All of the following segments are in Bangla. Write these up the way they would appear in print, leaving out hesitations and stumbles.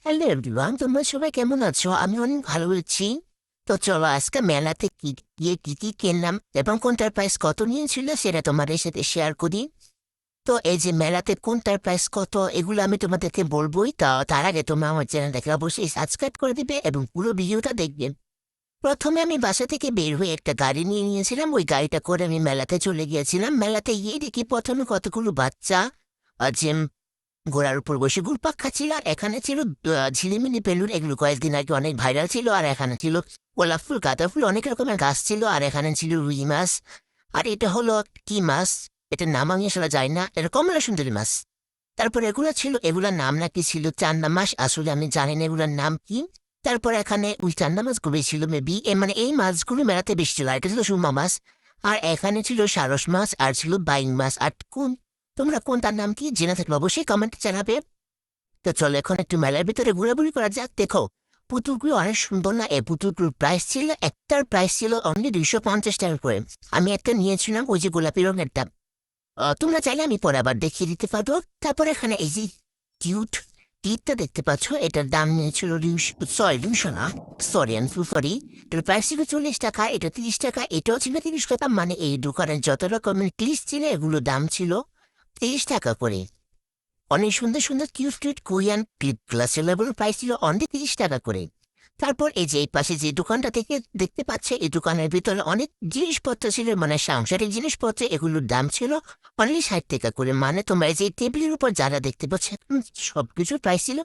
হ্যালো এভরিওয়ান, তোমরা সবাই কেমন আছো? আমি অনেক ভালো আছি। তো চলো আজকে মেলাতে গিয়ে কি কি কিনলাম এবং কোনটার প্রাইস কত নিয়েছিল সেটা তোমাদের সাথে শেয়ার করি। তো এই যে মেলাতে কোনটার প্রাইস কত এগুলো আমি তোমাদেরকে বলবোই। তার আগে তোমরা আমার চ্যানেলটাকে অবশ্যই সাবস্ক্রাইব করে দিবে এবং পুরো ভিডিওটা দেখবে। প্রথমে আমি বাসা থেকে বের হয়ে একটা গাড়ি নিয়ে নিয়েছিলাম, ওই গাড়িটা করে আমি মেলাতে চলে গিয়েছিলাম। মেলাতে গিয়ে দেখি প্রথমে কতগুলো বাচ্চা যে ঘোড়ার উপর বসে ঘুরপাক খাচ্ছিল। আর এখানে ছিল ঝিলিমিলি বেলুন, এগুলো কয়েকদিন আগে অনেক ভাইরাল ছিল। আর এখানে ছিল গোলাপ ফুল, গাঁদা ফুল, অনেক রকমের গাছ ছিল। আর এখানে ছিল রুই মাছ। আর এটা হলো কি মাছ, এটার নাম আমি আসলে জানি না, এটা কমলা সুন্দরী মাছ। তারপর এগুলো ছিল, এগুলোর নাম নাকি ছিল চান্দা মাছ, আসলে আমি জানি না এগুলোর নাম কি। তারপর এখানে ওই চান্দা মাছগুলো ছিল মেবি, মানে এই মাছগুলো মেলাতে বেশি ছিল। আর এটা ছিল সুরমা মাছ। আর এখানে ছিল সারস মাছ আর ছিল বাইং মাছ। আর তোমরা কোনটার নাম কি জেনে থাকলে অবশ্যই কমেন্টে জানাবে। তো চলো এখন একটু মেলার ভিতরে ঘোরাঘুরি করা যাক। দেখো পুতুলগুলো অনেক সুন্দর না? এই পুতুলগুলোর প্রাইস ছিল, একটার প্রাইস ছিল অনলি 250 টাকা করে। আমি একটা নিয়েছিলাম ওই যে গোলাপি রঙেরটা। তোমরা চাইলে আমি পরে আবার দেখিয়ে দিতে পারবো। তারপর এখানে এই যে কিউট টিপটা দেখতে পাচ্ছ, এটার দাম নিয়েছিল 200 না, সরি সরি, এটার প্রাইস ছিল 40 টাকা, এটা 30 টাকা, এটাও ছিল 30 টাকা। মানে এই দোকানের যত রকমের ক্লিস ছিল এগুলোর দাম ছিল 30 টাকা করে। অনেক সুন্দর সুন্দর কিউট কিউট কোরিয়ান ক্লিপগুলো ছিল এবং প্রাইস ছিল অনলি 30 টাকা করে। তারপর এই যে এই পাশে যে দোকানটা থেকে দেখতে পাচ্ছে, এই দোকানের ভিতরে অনেক জিনিসপত্র ছিল, মানে সাংসারিক জিনিসপত্র, এগুলোর দাম ছিল অনলি 60 টাকা করে। মানে তোমরা এই যে টেবিলের উপর যারা দেখতে পাচ্ছ সবকিছুর প্রাইস ছিল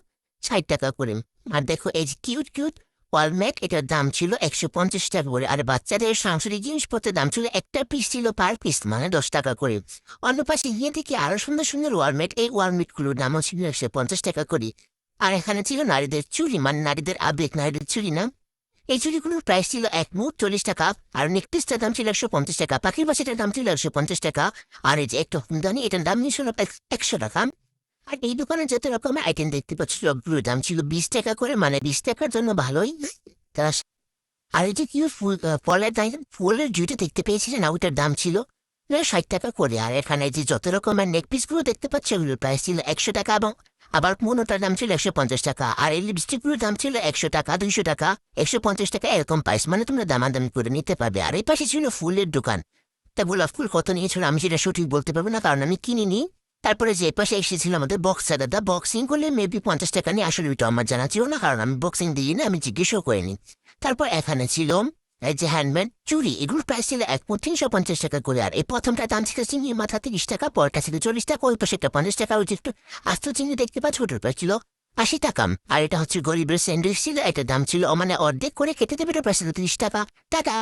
60 টাকা করে। আর দেখো এই যে কিউট কিউট ওয়ালমেট, এটার দাম ছিল 150 টাকা করে। আর বাচ্চাদের সাংসারিক জিনিসপত্রের দাম ছিল একটা পিস ছিল পার পিস, মানে 10 টাকা করে। অন্য পাশে গিয়ে দেখি আরো সুন্দর সুন্দর ওয়ালমেট, এই ওয়ালমেটগুলোর দামও ছিল 150 টাকা করে। আর এখানে ছিল নারীদের চুড়ি, মানে নারীদের আবেগ, নারীদের চুড়ি না, এই চুড়িগুলোর প্রাইস ছিল এক মুঠ 40 টাকা। আর নেকপিসটার দাম ছিল 150 টাকা, পাখির বাসাটার দাম ছিল 150 টাকা। আর এই যে একটা ফুলদানি, এটার দাম নিয়েছিল 100 টাকা। আর এই দোকানে যত রকমের আইটেম দেখতে পাচ্ছি সবগুলোর দাম ছিল 20 টাকা করে, মানে 20 টাকার জন্য ভালোই। তারা আর এই যে কি ফলের দাম, ফুলের জুতো দেখতে পেয়েছিলেন না, ওইটার দাম ছিল 60 টাকা করে। আর এখানে যে যত রকমের নেক পিস গুলো দেখতে পাচ্ছি ওগুলোর প্রাইস ছিল 100 টাকা, এবং আবার মোনোটার দাম ছিল 150 টাকা। আর এই লিপস্টিক গুলোর দাম ছিল 100 টাকা, 200 টাকা, 150 টাকা, এরকম প্রাইস, মানে তোমরা দামাদামি করে নিতে পারবে। আর এই পাশে ছিল ফুলের দোকান। তা গোলাপ ফুল কত নিয়েছিল আমি সেটা সঠিক বলতে পারবো না, কারণ আমি কিনিনি। তারপরে যে পাশে এসেছিল আমাদের বক্সার দাদা, বক্সিং করলে মেবি 50 টাকা নিয়ে, আসলে ওইটা আমার জানা ছিল না, কারণ আমি বক্সিং দিই না, আমি জিজ্ঞেসও করিনি। তারপর এখানে ছিল এই যে হ্যান্ডমেড চুড়ি, এগুলোর প্রাইস ছিল এক মুঠ 350 টাকা করে। আর এই প্রথমটা দাম ছিল চিংড়ি মাথা 30 টাকা, পরটা ছিল 40 টাকা, ওই পাশে একটা 50 টাকা, ওই যে একটু আস্ত চিংড়ি দেখতে পাচ্ছ ওটার প্রাইস ছিল 80 টাকা। আর এটা হচ্ছে গরিবের স্যান্ডউইচ ছিল, এটার দাম ছিল মানে অর্ধেক করে কেটে দেবে, এটা প্রাইস ছিল 30 টাকা। টাকা।